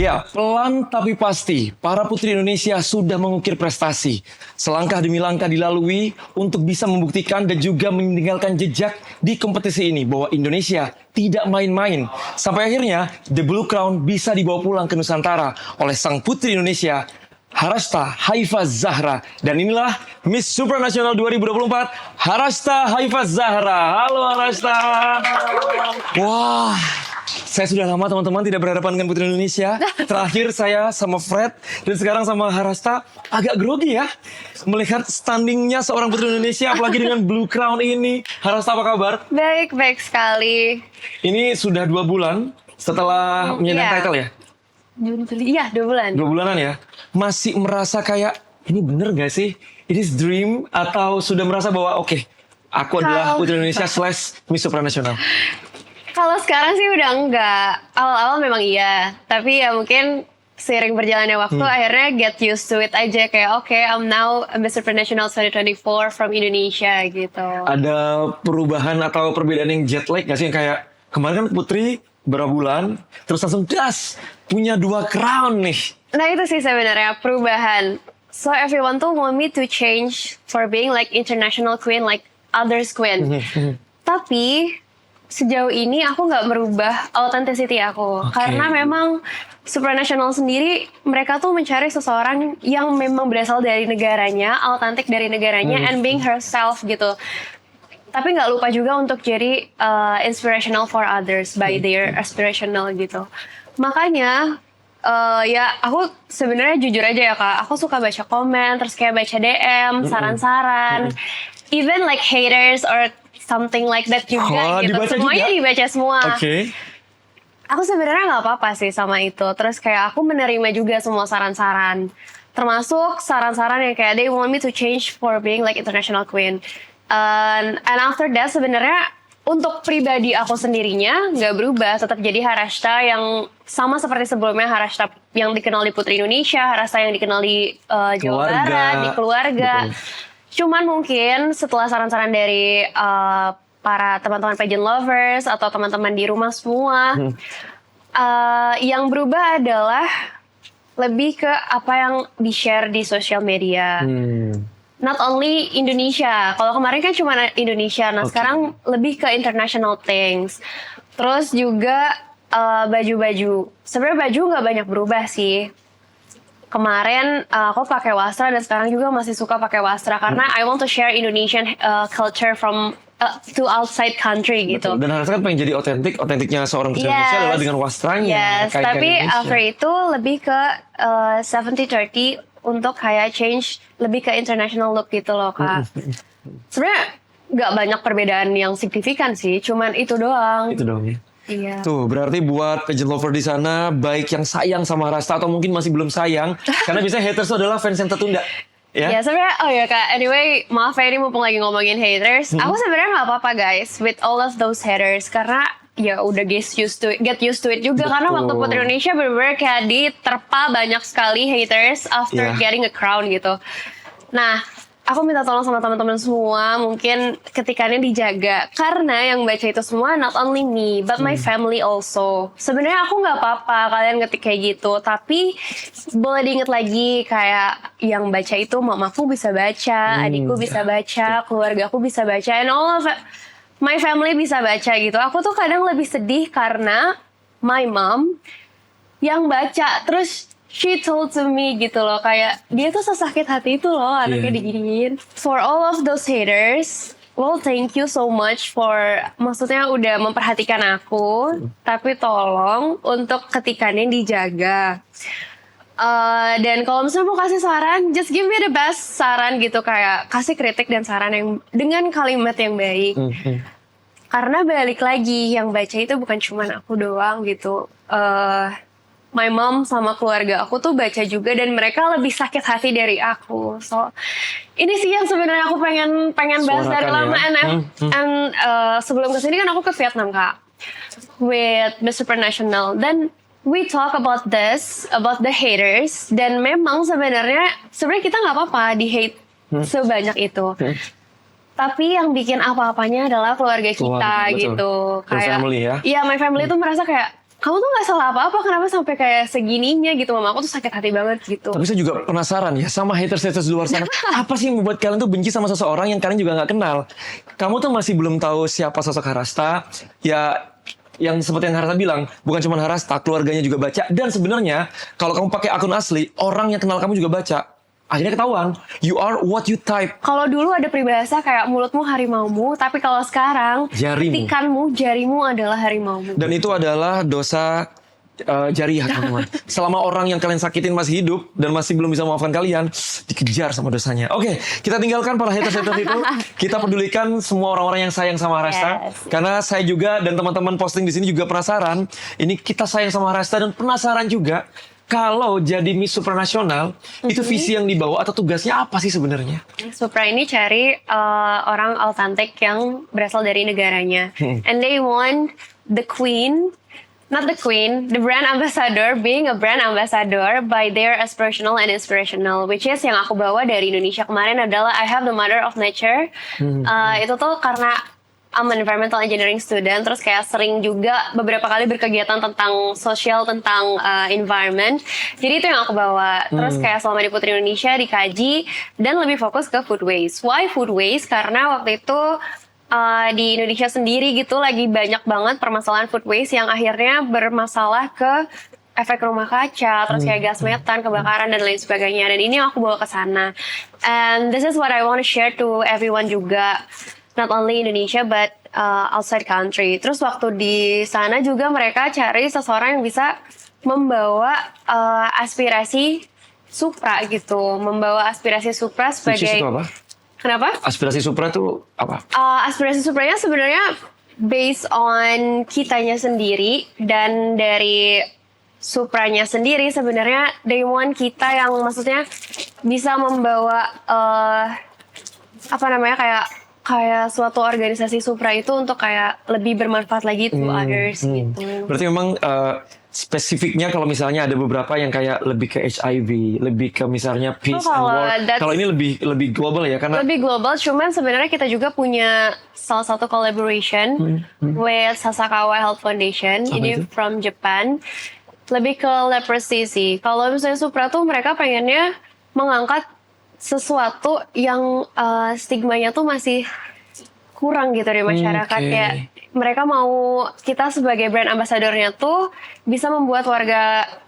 Ya, pelan tapi pasti, para putri Indonesia sudah mengukir prestasi. Selangkah demi langkah dilalui untuk bisa membuktikan dan juga meninggalkan jejak di kompetisi ini bahwa Indonesia tidak main-main. Sampai akhirnya, The Blue Crown bisa dibawa pulang ke Nusantara oleh sang putri Indonesia, Harashta Haifa Zahra. Dan inilah Miss Supranational 2024, Harashta Haifa Zahra. Halo Harashta. Wah, saya sudah lama teman-teman tidak berhadapan dengan putri Indonesia. Terakhir saya sama Fred dan sekarang sama Harashta. Agak grogi ya melihat standingnya seorang putri Indonesia, apalagi dengan Blue Crown ini. Harashta, apa kabar? Baik sekali. Ini sudah 2 bulan setelah menyandang title ya? Iya, 2 bulan. 2 bulanan ya. Masih merasa kayak, ini bener gak sih? It is dream? Atau sudah merasa bahwa oke, aku adalah putri Indonesia / Miss Supranational? Kalau sekarang sih udah enggak. Awal-awal memang iya. Tapi ya mungkin seiring berjalannya waktu akhirnya get used to it aja. Kayak oke, I'm now a Miss Supranational 2024 from Indonesia gitu. Ada perubahan atau perbedaan yang jet lag gak sih? Yang kayak kemarin kan putri berapa bulan, terus langsung das punya 2 crown nih. Nah itu sih sebenarnya perubahan. So everyone tuh want me to change for being like international queen, like others queen. Tapi sejauh ini aku nggak merubah authenticity aku. Karena memang Supranational sendiri mereka tuh mencari seseorang yang memang berasal dari negaranya, autentik dari negaranya, and being herself gitu. Tapi nggak lupa juga untuk jadi inspirational for others by their aspirational gitu. Makanya ya aku sebenarnya jujur aja ya Kak, aku suka baca komen, terus kayak baca DM, saran-saran, even like haters or something like that juga gitu. Semuanya juga dibaca semua. Aku sebenarnya nggak apa-apa sih sama itu. Terus kayak aku menerima juga semua saran-saran, termasuk saran-saran yang kayak they want me to change for being like international queen. And after that sebenarnya untuk pribadi aku sendirinya nggak berubah, tetap jadi Harashta yang sama seperti sebelumnya, Harashta yang dikenal di Putri Indonesia, Harashta yang dikenal di Jawa Barat, di keluarga. Cuman mungkin setelah saran-saran dari para teman-teman pageant lovers atau teman-teman di rumah semua, yang berubah adalah lebih ke apa yang di-share di sosial media. Not only Indonesia. Kalau kemarin kan cuma Indonesia. Nah sekarang lebih ke international things. Terus juga baju-baju. Sebenarnya baju nggak banyak berubah sih. Kemarin aku pakai wastra dan sekarang juga masih suka pakai wastra karena I want to share Indonesian culture from to outside country gitu. Dan harusnya kan pengen jadi otentiknya seorang putri Indonesia adalah dengan wastranya. Tapi after itu lebih ke 70-30 untuk kayak change lebih ke international look gitu loh Kak. Sebenarnya nggak banyak perbedaan yang signifikan sih, cuman itu doang. Itu doang ya. Iya. Tuh berarti buat pageant lover di sana, baik yang sayang sama Harashta atau mungkin masih belum sayang, karena biasanya haters itu adalah fans yang tertunda. Ya sebenarnya, oh ya Kak, anyway maaf ya ini mumpung lagi ngomongin haters, aku sebenarnya nggak apa-apa guys with all of those haters karena ya udah get used to it juga. Karena waktu Putri Indonesia bener-bener kayak diterpa banyak sekali haters after getting a crown gitu. Nah aku minta tolong sama teman-teman semua, mungkin ketikannya dijaga karena yang baca itu semua not only me but my family also. Sebenarnya aku nggak apa-apa kalian ngetik kayak gitu, tapi boleh diinget lagi kayak yang baca itu mamaku bisa baca, adikku bisa baca, keluargaku bisa baca, and all of my family bisa baca gitu. Aku tuh kadang lebih sedih karena my mom yang baca terus she told to me gitu loh, kayak dia tuh sesakit hati itu loh anaknya diginiin. For all of those haters, well thank you so much for maksudnya udah memperhatikan aku, tapi tolong untuk ketikannya dijaga. Dan kalau misalnya mau kasih saran, just give me the best saran gitu, kayak kasih kritik dan saran yang dengan kalimat yang baik. Karena balik lagi yang baca itu bukan cuma aku doang gitu. My mom sama keluarga aku tuh baca juga dan mereka lebih sakit hati dari aku. So ini sih yang sebenarnya aku pengen bahas dari lama. And sebelum kesini kan aku ke Vietnam Kak, with Miss Supranational. Dan we talk about this, about the haters. Dan memang sebenarnya kita nggak apa-apa di hate sebanyak itu. Tapi yang bikin apa-apanya adalah keluarga kita gitu. Kayak, family ya? Iya, my family tuh merasa kayak kamu tuh nggak salah apa-apa, kenapa sampai kayak segininya gitu. Mama aku tuh sakit hati banget gitu. Tapi saya juga penasaran ya sama haters-haters di luar sana. Apa sih yang membuat kalian tuh benci sama seseorang yang kalian juga nggak kenal? Kamu tuh masih belum tahu siapa sosok Harasta. Ya, yang seperti yang Harasta bilang, bukan cuma Harasta, keluarganya juga baca. Dan sebenarnya kalau kamu pakai akun asli, orang yang kenal kamu juga baca. Akhirnya ketahuan, you are what you type. Kalau dulu ada peribahasa kayak mulutmu harimaumu, tapi kalau sekarang Jarimu. jarimu adalah harimaumu. Dan itu adalah dosa jariah, teman-teman. Selama orang yang kalian sakitin masih hidup dan masih belum bisa memaafkan kalian, dikejar sama dosanya. Oke, kita tinggalkan para haters-haters itu. Kita pedulikan semua orang-orang yang sayang sama Harasta. Yes. Karena saya juga dan teman-teman posting di sini juga penasaran. Ini kita sayang sama Harasta dan penasaran juga kalau jadi Miss Supranasional, itu visi yang dibawa atau tugasnya apa sih sebenarnya? Supra ini cari orang authentic yang berasal dari negaranya. And they want the queen, not the queen, the brand ambassador, being a brand ambassador by their aspirational and inspirational. Which is yang aku bawa dari Indonesia kemarin adalah I have the mother of nature. Itu tuh karena I'm an environmental engineering student, terus kayak sering juga beberapa kali berkegiatan tentang sosial, tentang environment. Jadi itu yang aku bawa. Terus kayak selama di Putri Indonesia dikaji dan lebih fokus ke food waste. Why food waste? Karena waktu itu di Indonesia sendiri gitu lagi banyak banget permasalahan food waste yang akhirnya bermasalah ke efek rumah kaca, terus kayak gas metan, kebakaran dan lain sebagainya. Dan ini yang aku bawa ke sana. And this is what I want to share to everyone juga. Not only Indonesia but outside country. Terus waktu di sana juga mereka cari seseorang yang bisa membawa aspirasi Supra gitu, membawa aspirasi Supra sebagai. Which is itu apa? Kenapa? Aspirasi Supra itu apa? Aspirasi Supranya sebenarnya based on kitanya sendiri dan dari Supranya sendiri sebenarnya they want kita yang maksudnya bisa membawa apa namanya kayak suatu organisasi Supra itu untuk kayak lebih bermanfaat lagi to others gitu. Berarti memang spesifiknya kalau misalnya ada beberapa yang kayak lebih ke HIV, lebih ke misalnya peace and war. Kalau ini lebih global ya karena lebih global, cuman sebenarnya kita juga punya salah satu collaboration with Sasakawa Health Foundation. Ini itu? from Japan. Lebih ke leprosy sih. Kalau misalnya Supra tuh mereka pengennya mengangkat sesuatu yang stigmanya tuh masih kurang gitu di masyarakat. Kayak mereka mau kita sebagai brand ambassadornya tuh bisa membuat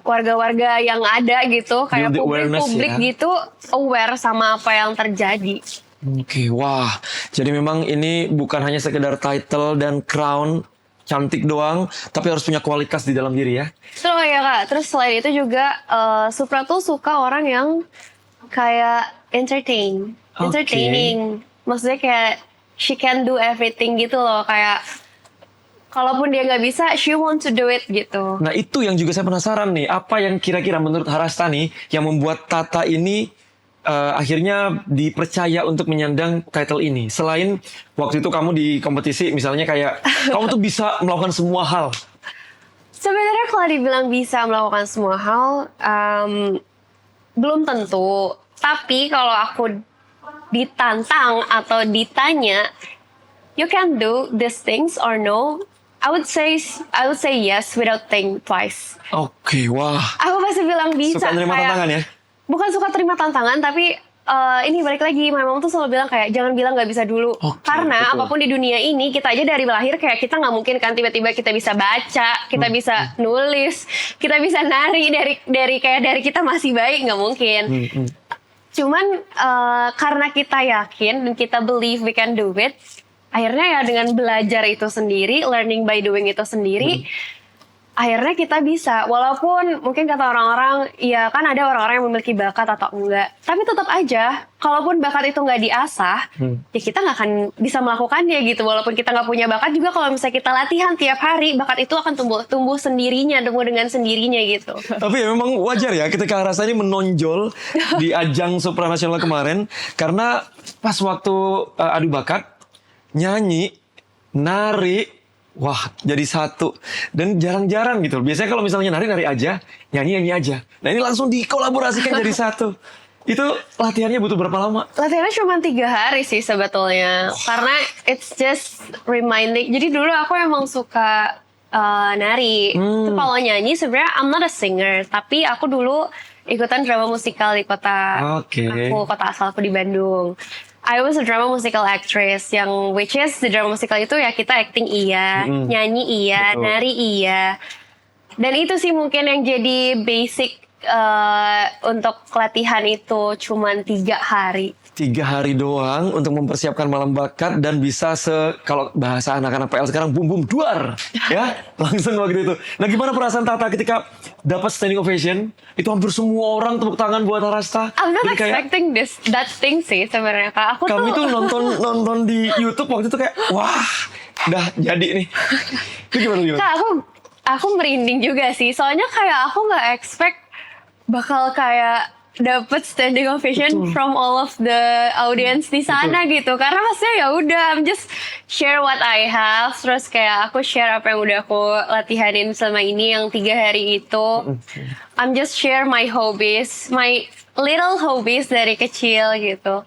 warga-warga yang ada gitu kayak publik ya. gitu aware sama apa yang terjadi. Oke, wah. Jadi memang ini bukan hanya sekedar title dan crown cantik doang, tapi harus punya kualitas di dalam diri ya. So ya Kak, terus selain itu juga Supra tuh suka orang yang kayak entertaining. Maksudnya kayak she can do everything gitu loh, kayak kalaupun dia nggak bisa, she want to do it gitu. Nah itu yang juga saya penasaran nih, apa yang kira-kira menurut Harasta nih yang membuat Tata ini akhirnya dipercaya untuk menyandang title ini. Selain waktu itu kamu di kompetisi misalnya kayak kamu tuh bisa melakukan semua hal. Sebenarnya kalau dibilang bisa melakukan semua hal, belum tentu. Tapi kalau aku ditantang atau ditanya, you can do these things or no? I would say yes without think twice. Oke, wah. Aku pasti bilang bisa. Suka terima tantangan ya? Bukan suka terima tantangan, tapi ini balik lagi, my mom tuh selalu bilang kayak jangan bilang nggak bisa dulu. Karena betul. Apapun di dunia ini kita aja dari lahir kayak kita nggak mungkin kan tiba-tiba kita bisa baca, kita bisa nulis, kita bisa nari dari kita masih bayi, nggak mungkin. Cuman karena kita yakin dan kita believe we can do it, akhirnya ya dengan belajar itu sendiri, learning by doing itu sendiri, akhirnya kita bisa. Walaupun mungkin kata orang-orang, ya kan ada orang-orang yang memiliki bakat atau enggak. Tapi tetap aja, kalaupun bakat itu nggak diasah, ya kita nggak akan bisa melakukannya gitu. Walaupun kita nggak punya bakat juga, kalau misalnya kita latihan tiap hari, bakat itu akan tumbuh sendirinya, tumbuh dengan sendirinya gitu. Tapi ya memang wajar ya ketika Harasta ini menonjol di ajang supranasional kemarin. Karena pas waktu adu bakat, nyanyi, nari, wah, jadi satu. Dan jarang-jarang gitu. Biasanya kalau misalnya nari aja, nyanyi aja. Nah ini langsung dikolaborasikan jadi satu. Itu latihannya butuh berapa lama? Latihannya cuma 3 hari sih sebetulnya. Karena it's just reminding. Jadi dulu aku emang suka nari. Itu kalau nyanyi sebenarnya I'm not a singer, tapi aku dulu ikutan drama musikal di kota Oke. aku, kota asalku di Bandung. I was a drama musical actress, yang which is the drama musical itu ya kita acting iya, nyanyi iya, Betul. nari iya. Dan itu sih mungkin yang jadi basic untuk latihan itu cuman 3 hari. 3 hari doang untuk mempersiapkan malam bakat dan bisa kalau bahasa anak-anak PL sekarang boom boom duar ya langsung waktu itu. Nah gimana perasaan Tata ketika dapat standing ovation? Itu hampir semua orang tepuk tangan buat Arasta. I'm not Jadi kayak expecting that thing sih sebenarnya Kak. Aku kami tuh tuh nonton di YouTube waktu itu kayak wah udah jadi nih. Itu gimana? Kak, aku merinding juga sih. Soalnya kayak aku nggak expect bakal kayak dapet standing ovation from all of the audience di sana gitu. Karena maksudnya ya udah, I'm just share what I have. Terus kayak aku share apa yang udah aku latihanin selama ini yang 3 hari itu. I'm just share my hobbies, my little hobbies dari kecil gitu.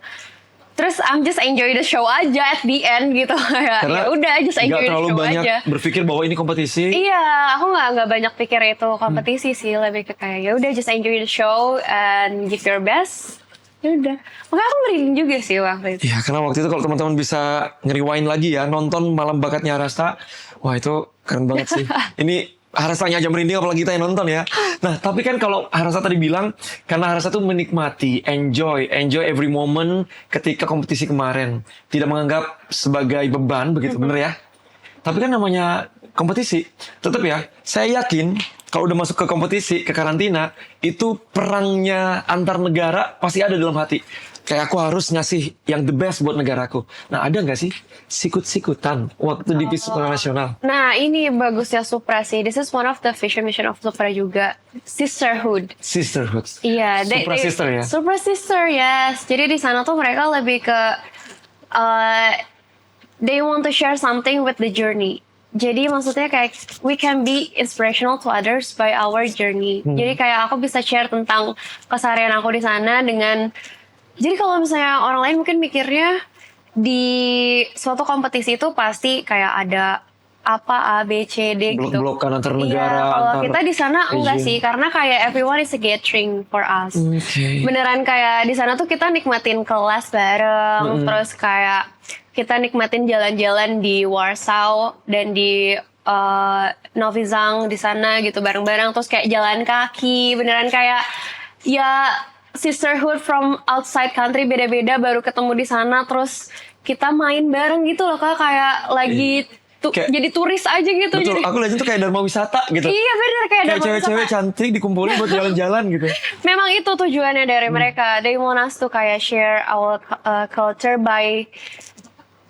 Terus I'm just enjoy the show aja at the end gitu. Karena Ya udah, just enjoy nggak the terlalu show banyak aja. berpikir bahwa ini kompetisi. Iya, aku nggak banyak pikir itu kompetisi sih, lebih ke kayak ya udah just enjoy the show and give your best. Ya udah, makanya aku merinding juga sih waktu itu. Iya, karena waktu itu kalau teman-teman bisa nge-rewind lagi ya, nonton malam bakatnya Arasta, wah itu keren banget sih. Ini Arastanya aja merinding apalagi kita yang nonton ya. Nah, tapi kan kalau Arasta tadi bilang, karena Arasta tuh menikmati, enjoy every moment ketika kompetisi kemarin. Tidak menganggap sebagai beban, begitu bener ya? Tapi kan namanya kompetisi, tetap ya, saya yakin kalau udah masuk ke kompetisi, ke karantina, itu perangnya antar negara pasti ada dalam hati. Kayak aku harus ngasih yang the best buat negaraku. Nah ada nggak sih sikut-sikutan waktu di Supra Nasional? Nah ini bagusnya Supra sih. This is one of the vision mission of Supra juga, sisterhood. Sisterhood. Iya, Supra sister ya? Supra sister, yes. Jadi di sana tuh mereka lebih ke they want to share something with the journey. Jadi maksudnya kayak we can be inspirational to others by our journey. Jadi kayak aku bisa share tentang keseharian aku di sana dengan. Jadi kalau misalnya orang lain mungkin mikirnya di suatu kompetisi itu pasti kayak ada apa A B C D gitu. Blok-blokan antar negara. Iya, kalau antar kita di sana enggak region. sih, karena kayak everyone is a gathering for us. Oke. Beneran kayak di sana tuh kita nikmatin kelas bareng, terus kayak kita nikmatin jalan-jalan di Warsaw dan di Novi Zang di sana gitu bareng-bareng, terus kayak jalan kaki, beneran kayak ya sisterhood from outside country, beda-beda baru ketemu di sana, terus kita main bareng gitu loh Kak, kayak lagi Kayak- jadi turis aja gitu. Betul, Jadi, aku lihat itu kayak Dharma Wisata gitu. iya bener kayak Kayak ada cewek-cewek cantik dikumpulin buat jalan-jalan gitu. Memang itu tujuannya dari mereka. They want us to kayak share our culture by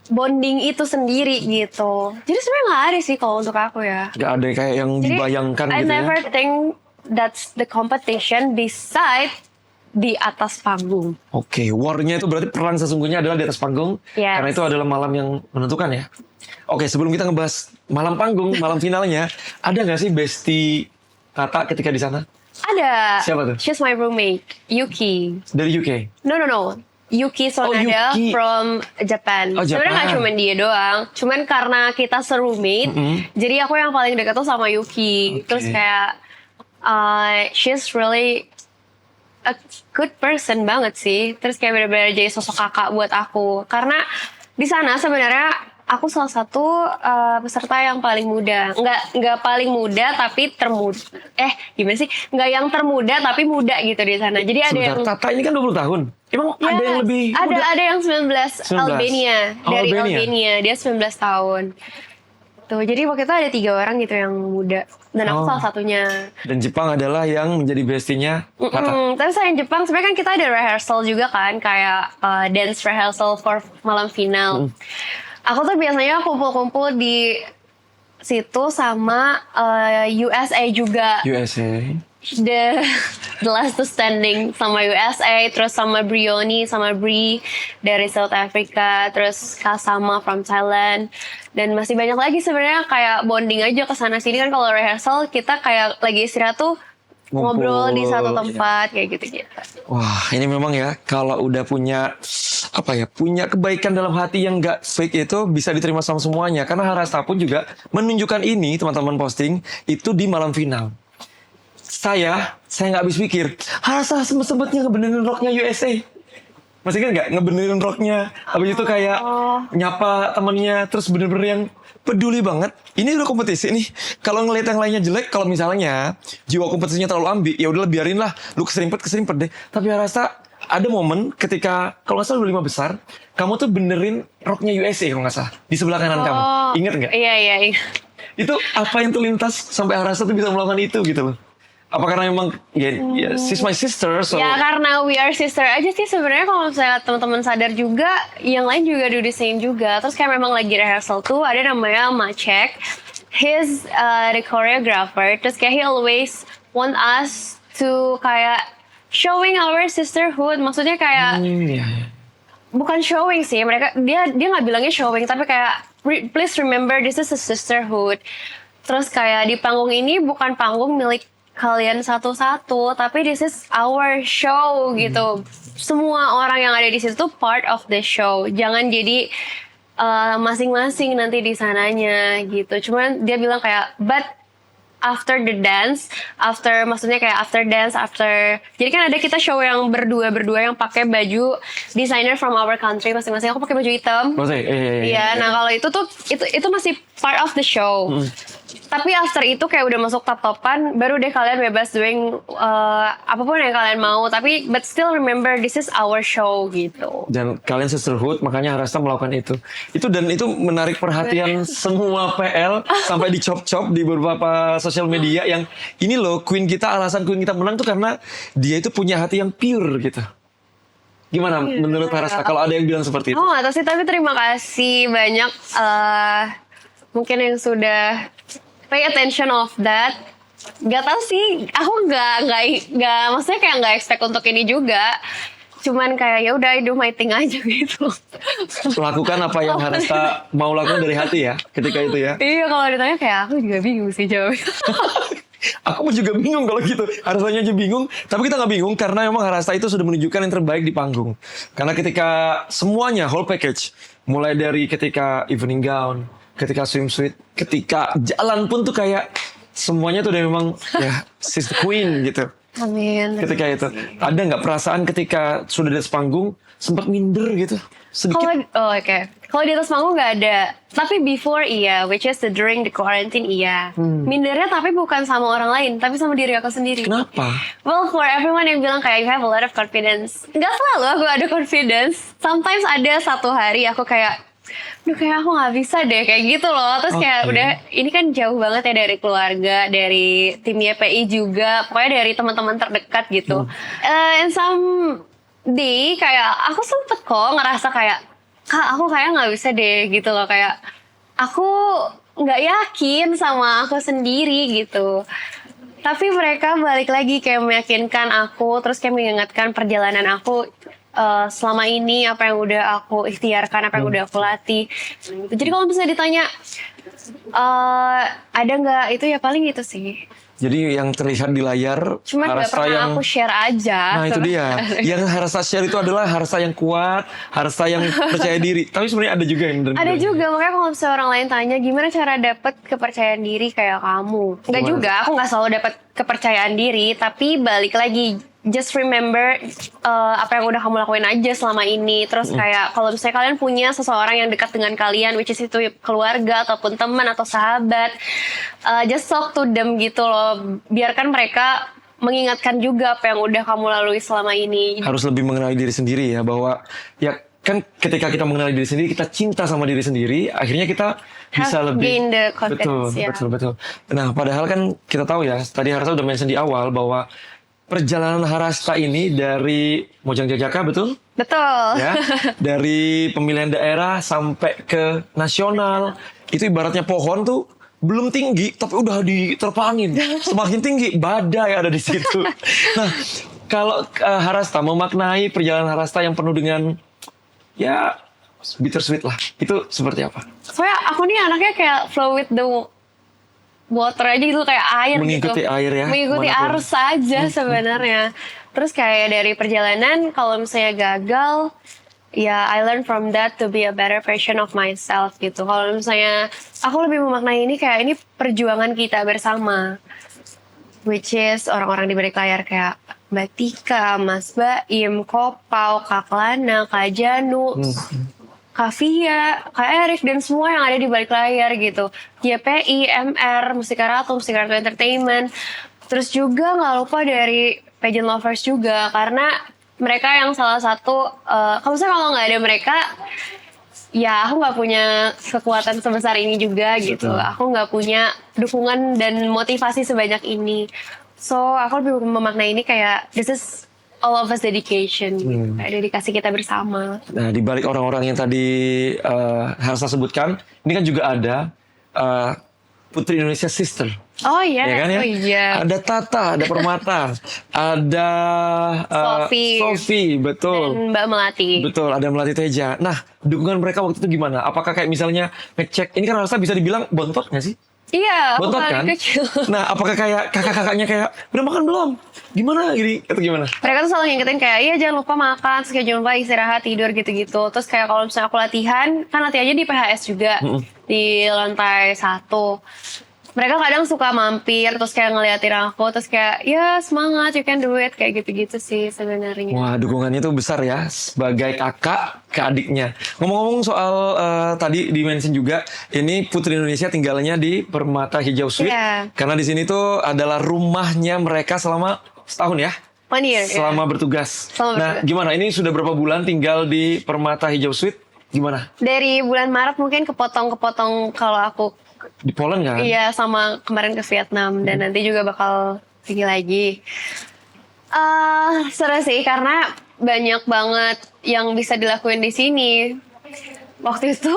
bonding itu sendiri gitu. Jadi sebenarnya nggak ada sih kalau untuk aku ya. Gak ada kayak yang Jadi, dibayangkan I gitu never ya. think that's the competition beside di atas panggung. Oke, war-nya itu berarti perang sesungguhnya adalah di atas panggung. Yes. Karena itu adalah malam yang menentukan ya. Oke, sebelum kita ngebahas malam panggung, malam finalnya, ada nggak sih bestie Tata ketika di sana? Ada. Siapa tuh? She's my roommate, Yuki. Dari UK? No. Yuki Sonada Yuki. from Japan. Oh, Sebenarnya Japan. nggak cuma dia doang. Cuman karena kita serumit, jadi aku yang paling dekat tuh sama Yuki. Oke. Terus kayak she's really a good person banget sih. Terus kayak benar-benar jadi sosok kakak buat aku. Karena di sana sebenarnya aku salah satu peserta yang paling muda. Nggak paling muda tapi termuda. Gimana sih? Nggak yang termuda tapi muda gitu di sana. Jadi ada Sebentar, yang Tata ini kan 20 tahun. Emang ada yang lebih muda? Ada yang 19, 19. Albania. Oh, Dari Albania. Albania. Dia 19 tahun. Tuh, jadi waktu itu ada 3 orang gitu yang muda. Dan aku Oh. salah satunya. Dan Jepang adalah yang menjadi bestinya Tata. Tapi selain Jepang, sebenarnya kan kita ada rehearsal juga kan. Kayak dance rehearsal for malam final. Aku tuh biasanya kumpul-kumpul di situ sama USA juga. USA. The last to standing sama USA, terus sama Brioni, sama Bri dari South Africa, terus Kasama from Thailand, dan masih banyak lagi sebenarnya kayak bonding aja ke sana sini kan. Kalau rehearsal kita kayak lagi istirahat tuh ngobrol di satu Iya. tempat kayak gitu-gitu. Wah, ini memang ya kalau udah punya punya kebaikan dalam hati yang nggak fake itu bisa diterima sama semuanya. Karena Harasta pun juga menunjukkan ini teman-teman posting itu di malam final. Saya nggak habis pikir. Harasta sempet-sempetnya ngebenerin roknya USA. Masih kan nggak ngebenerin roknya? Habis itu kayak nyapa temennya, terus bener-bener yang peduli banget. Ini udah kompetisi nih. Kalau ngeliat yang lainnya jelek, kalau misalnya jiwa kompetisinya terlalu ambi, ya udahlah biarin lah. Lu keserimpet deh. Tapi rasa ada momen ketika kalau nggak salah udah 5 besar, kamu tuh benerin roknya USA kalau nggak salah di sebelah kanan kamu. Ingat nggak? Iya. Itu apa yang terlintas sampai Harasa tuh bisa melakukan itu gitu loh? Apa karena memang ya, she's my sister, so Ya karena we are sister aja sih sebenarnya. Kalau misalnya teman-teman sadar juga, yang lain juga do the same juga. Terus kayak memang lagi rehearsal tuh ada namanya Macek, he's the choreographer. Terus kayak he always want us to kayak showing our sisterhood. Maksudnya kayak iya. bukan showing sih, dia nggak bilangnya showing, tapi kayak please remember this is a sisterhood. Terus kayak di panggung ini bukan panggung milik kalian satu-satu, tapi this is our show gitu. Semua orang yang ada di situ tuh part of the show. Jangan jadi masing-masing nanti di sananya gitu. Cuman dia bilang kayak but after the dance, maksudnya kayak after dance, jadi kan ada kita show yang berdua yang pakai baju designer from our country masing-masing. Aku pakai baju hitam. Iya, nah kalau itu tuh itu masih part of the show. Tapi after itu kayak udah masuk top-topan, baru deh kalian bebas doing apapun yang kalian mau. Tapi but still remember this is our show gitu. Dan kalian sisterhood, makanya Harasta melakukan itu. Dan itu menarik perhatian semua PL sampai dicop-cop di beberapa sosial media yang ini loh alasan Queen kita menang tuh karena dia itu punya hati yang pure gitu. Gimana menurut Harasta kalau ada yang bilang seperti itu? Oh nggak tahu sih, tapi terima kasih banyak mungkin yang sudah pay attention of that. Gak tau sih, aku nggak maksudnya kayak nggak expect untuk ini juga. Cuman kayak ya udah I do my thing aja gitu. Lakukan apa yang Harasta mau lakukan dari hati ya ketika itu ya. Iya, kalau ditanya kayak aku juga bingung sih jawabnya. Aku pun juga bingung kalau gitu. Harastanya aja bingung. Tapi kita nggak bingung karena memang Harasta itu sudah menunjukkan yang terbaik di panggung. Karena ketika semuanya whole package, mulai dari ketika evening gown, ketika swimsuit, ketika jalan pun tuh kayak semuanya tuh udah memang ya she's the queen gitu. Amin. Ketika itu ada nggak perasaan ketika sudah di atas panggung sempat minder gitu sedikit? Kalau di atas panggung nggak ada. Tapi before iya, which is during the quarantine iya. Mindernya tapi bukan sama orang lain, tapi sama diri aku sendiri. Kenapa? Well, for everyone yang bilang kayak you have a lot of confidence, nggak selalu aku ada confidence. Sometimes ada satu hari aku kayak kayak aku nggak bisa deh kayak gitu loh. Terus kayak udah ini kan jauh banget ya dari keluarga, dari tim YPI juga, pokoknya dari teman-teman terdekat gitu. And some day kayak aku sempet kok ngerasa kayak Kak aku kayak nggak bisa deh gitu loh, kayak aku nggak yakin sama aku sendiri gitu. Tapi mereka balik lagi kayak meyakinkan aku, terus kayak mengingatkan perjalanan aku selama ini, apa yang udah aku ikhtiarkan, apa yang udah aku latih. Jadi kalau misalnya ditanya ada nggak, itu ya paling itu sih. Jadi yang terlihat di layar Cuma nggak Harasta pernah yang aku share aja. Nah itu dia. Yang Harasta share itu adalah Harasta yang kuat, Harasta yang percaya diri. Tapi sebenarnya ada juga yang Ada juga, makanya kalau misalnya orang lain tanya gimana cara dapet kepercayaan diri kayak kamu. Enggak juga, aku nggak selalu dapet kepercayaan diri, tapi balik lagi, just remember apa yang udah kamu lakuin aja selama ini. Terus kayak kalau misalnya kalian punya seseorang yang dekat dengan kalian, which is itu keluarga ataupun teman atau sahabat, just talk to them gitu loh. Biarkan mereka mengingatkan juga apa yang udah kamu lalui selama ini. harus lebih mengenali diri sendiri ya, bahwa ya kan ketika kita mengenali diri sendiri, kita cinta sama diri sendiri, akhirnya kita bisa Have lebih gain the confidence, betul. Nah padahal kan kita tahu ya, tadi Harasta udah mention di awal bahwa perjalanan Harasta ini dari Mojang Jajaka, betul? Betul. Ya, dari pemilihan daerah sampai ke nasional, itu ibaratnya pohon tuh belum tinggi tapi udah diterpangin, semakin tinggi badai ada di situ. Nah, kalau Harasta memaknai perjalanan Harasta yang penuh dengan ya bittersweet lah, itu seperti apa? Soalnya aku nih anaknya kayak flow with the water aja gitu, kayak air Mengikuti gitu. air ya, Mengikuti manapun. arus saja sebenarnya. Terus kayak dari perjalanan kalau misalnya gagal, ya I learn from that to be a better version of myself gitu. Kalau misalnya aku lebih memaknai ini kayak ini perjuangan kita bersama, which is orang-orang di balik layar kayak Mbak Tika, Mas Baim, Kopau, Kak Lana, Kak Janu, Kak Via, Kak Erik, dan semua yang ada di balik layar gitu. YPI, MR, Mustika Ratu, Mustika Ratu Entertainment. Terus juga nggak lupa dari Pageant Lovers juga, karena mereka yang salah satu, kalau nggak ada mereka, ya aku nggak punya kekuatan sebesar ini juga gitu. Betul. Aku nggak punya dukungan dan motivasi sebanyak ini. So aku lebih memaknai ini kayak this is all of us dedication, gitu. Kayak dedikasi kita bersama. Nah, di balik orang-orang yang tadi Harsa sebutkan, ini kan juga ada Putri Indonesia Sister. Oh iya, Ya kan ya? oh iya. Ada Tata, ada Permata, ada Sophie, betul. Dan Mbak Melati. Betul, ada Melati Teja. Nah, dukungan mereka waktu itu gimana? Apakah kayak misalnya ngecek, ini kan Harsa bisa dibilang bontot nggak sih? Iya, aku Bontot paling kan? kecil. Nah, apakah kayak kakak-kakaknya kayak, udah makan belum? Gimana gini? Atau gimana? Mereka tuh selalu ngingetin kayak, iya jangan lupa makan, terus kayak jangan lupa istirahat, tidur gitu-gitu. Terus kayak kalau misalnya aku latihan, kan latihannya di PHS juga, di lantai 1. Mereka kadang suka mampir, terus kayak ngeliatin aku, terus kayak, ya semangat, you can do it, kayak gitu-gitu sih sebenarnya. Wah, dukungannya tuh besar ya sebagai kakak ke adiknya. Ngomong-ngomong soal tadi di-mention juga, ini Putri Indonesia tinggalnya di Permata Hijau Suite. Iya. Karena di sini tuh adalah rumahnya mereka selama setahun ya. 1 year, ya. Selama bertugas. Selama Nah, bertugas. gimana? Ini sudah berapa bulan tinggal di Permata Hijau Suite? Gimana? Dari bulan Maret mungkin kepotong-kepotong kalau aku Di Poland kan? iya sama kemarin ke Vietnam dan nanti juga bakal pergi lagi. Seru sih karena banyak banget yang bisa dilakuin di sini. Waktu itu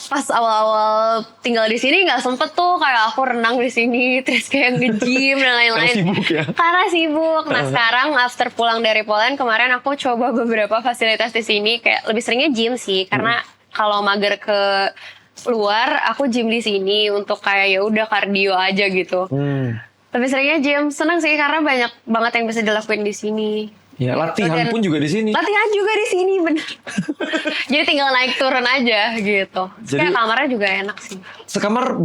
pas awal-awal tinggal di sini nggak sempet tuh kayak aku renang di sini terus kayak nge-gym dan lain-lain. Karena sibuk ya? Karena sibuk. Nah sekarang after pulang dari Poland kemarin aku coba beberapa fasilitas di sini kayak lebih seringnya gym sih karena kalau mager ke luar aku gym di sini untuk kayak ya udah kardio aja gitu. Lebih seringnya gym, seneng sih karena banyak banget yang bisa dilakuin di sini. Ya, latihan Dan pun juga di sini. Latihan juga di sini bener. Jadi tinggal naik turun aja gitu. Jadi- Kayak kamarnya juga enak sih. Sekamar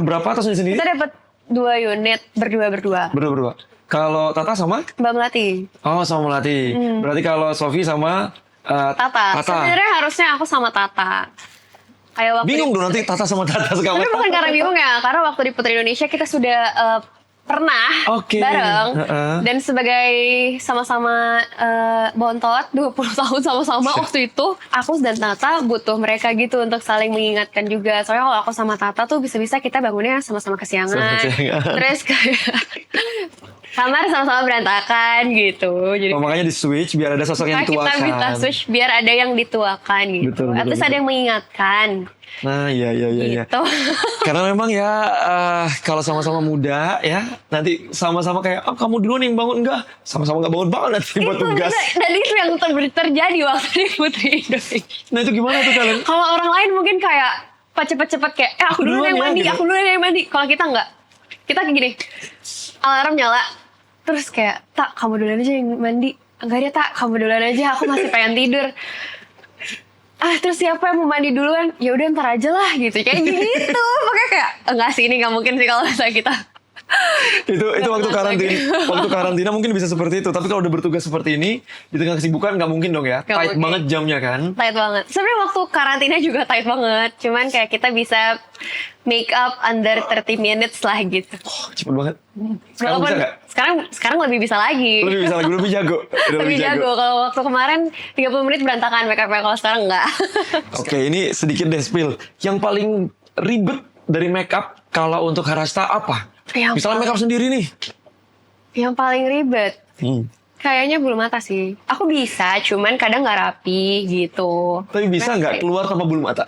berapa atau sendiri? Kita dapat 2 unit berdua. Berdua. Kalau Tata sama? Mbak Melati, Oh, sama Melati. Berarti kalau Sofi sama Tata. Sebenarnya harusnya aku sama Tata. Kayak waktu Bingung dong nanti Tata sama Tata sekamar. Tapi bukan karena bingung ya, karena waktu di Putri Indonesia kita sudah pernah Oke. bareng Heeh. dan sebagai sama-sama bontot 20 tahun sama-sama waktu itu aku dan Tata butuh mereka gitu untuk saling mengingatkan juga. Soalnya kalau aku sama Tata tuh bisa-bisa kita bangunnya sama-sama kesiangan. Sama kesiangan. Terus kayak kamar sama-sama berantakan gitu. Jadi Oh, makanya di switch biar ada sosok yang kita dituakan. minta switch biar ada yang dituakan gitu. Betul, At least betul. ada yang mengingatkan. Nah, iya. Gitu. Karena memang ya kalau sama-sama muda ya nanti sama-sama kayak kamu duluan yang bangun enggak, sama-sama nggak bangun nanti buat tugas. Dan itu yang terjadi waktu di Putri Indonesia. Nah itu gimana tuh kalian? Kalau orang lain mungkin kayak cepet-cepet kayak aku duluan yang ya, mandi, gitu. aku duluan yang mandi. Kalau kita enggak. Kita kayak gini. Alarm nyala. Terus kayak, "Tak, kamu duluan aja yang mandi." "Enggak deh, Tak, kamu duluan aja. Aku masih pengen tidur." Terus siapa yang mau mandi duluan? Ya udah ntar aja lah gitu. Kayak gitu. Makanya kayak enggak sih, ini enggak mungkin sih kalau misalnya kita. itu waktu karantina mungkin bisa seperti itu, tapi kalau udah bertugas seperti ini di tengah kesibukan nggak mungkin dong ya. Nggak Tight mungkin. banget jamnya kan. Tight banget. Sebenarnya waktu karantina juga tight banget. Cuman kayak kita bisa make up under 30 minutes lah gitu. Cepet banget. Sekarang Walaupun bisa nggak? sekarang lebih bisa lagi. Lebih bisa lagi, lebih jago. Udah Lebih jago. Kalau waktu kemarin 30 menit berantakan make up-nya, kalau sekarang enggak. Oke, ini sedikit deh spill. Yang paling ribet dari makeup kalau untuk Harasta apa? Yang Misalnya makeup sendiri nih. Yang paling ribet kayaknya bulu mata sih. Aku bisa, cuman kadang nggak rapi gitu. Tapi bisa nggak keluar tanpa bulu mata?